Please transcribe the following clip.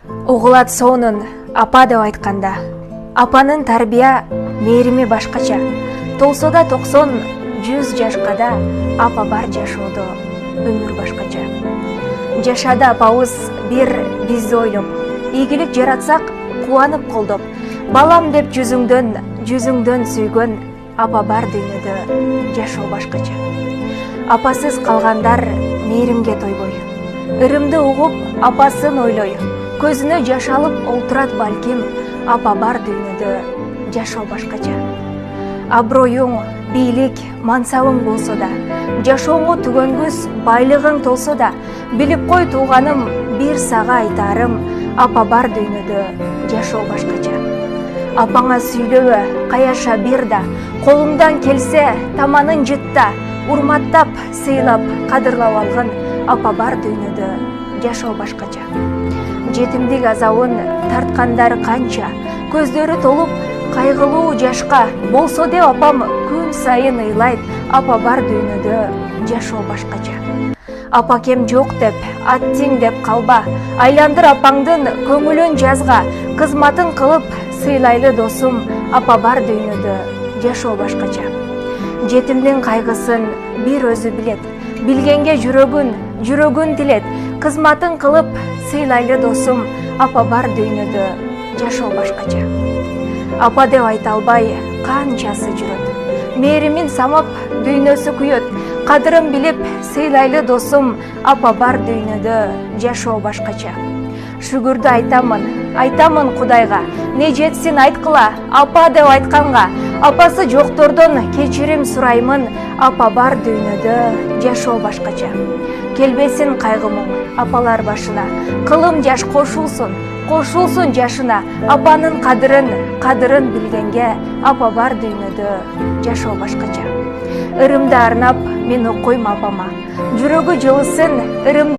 Угулат сонун апа деп айтканда, апанын тарбия мээрими башкача. Толсо да 90-100 жашка да апа бар жашоодо өмүр башкача. Жашады апабыз бир бизди ойлоп, ийгилик жаратсак кубанып колдоп, балам деп жүзүңдөн сүйгөн апа бар дүйнөдө жашоо башкача. Апасыз калгандар мээримге тойбой, ырымды угуп апасын ойлой, көзүнө жаш алып олтурат балким, апа бар дүйнөдө жашоо башкача. Аброюң, бийлик, мансабың болсо да, жашооңо түгөнгүс байлыгың толсо да, билип кой тууганым, бир сага айтарым, апа бар дүйнөдө жашоо башкача. Апаңа сүйлөбө, каяша бир да, колуңдан келсе таманын жытта, урматтап, сыйлап, кадырлап алгын, апа бар дүйнөдө жашоо башкача. Жетимдик азабын тарткандар канча, көздөрү толуп кайгылуу жашка, болсо деп апам күн сайын ыйлайт, апа бар дүйнөдө жашоо башкача. Апа кем жок деп, аттиң деп калба, айландыр апаңдын көңүлүн жазга, кызматын кылып сыйлайлы досум, апа бар дүйнөдө жашоо башкача. Жетимдин кайгысын бир өзү билет, билгенге жүрөгүн тилет, кызматын кылып сыйлайлы досум, апа бар дүйнөдө жашоо башкача. Апа деп айта албай канчасы жүрөт, мээримин самап дүйнөсү күйөт, кадырын билип сыйлайлы досум, апа бар дүйнөдө жашоо башкача. Шүгүрдү айтамын Кудайга, не жетсин айткыла, апа деп айтканга, апасы жоктордон кечирим сураймын, апа бар дүйнөдө жашоо башкача. Келбесин кайгымың апалар башына, кылым жаш кошулсун жашына, апанын кадырын билгенге, апа бар дүйнөдө жашоо башкача. Ырымды арнап мен окуйм апама, жүрөгү жылысын ырым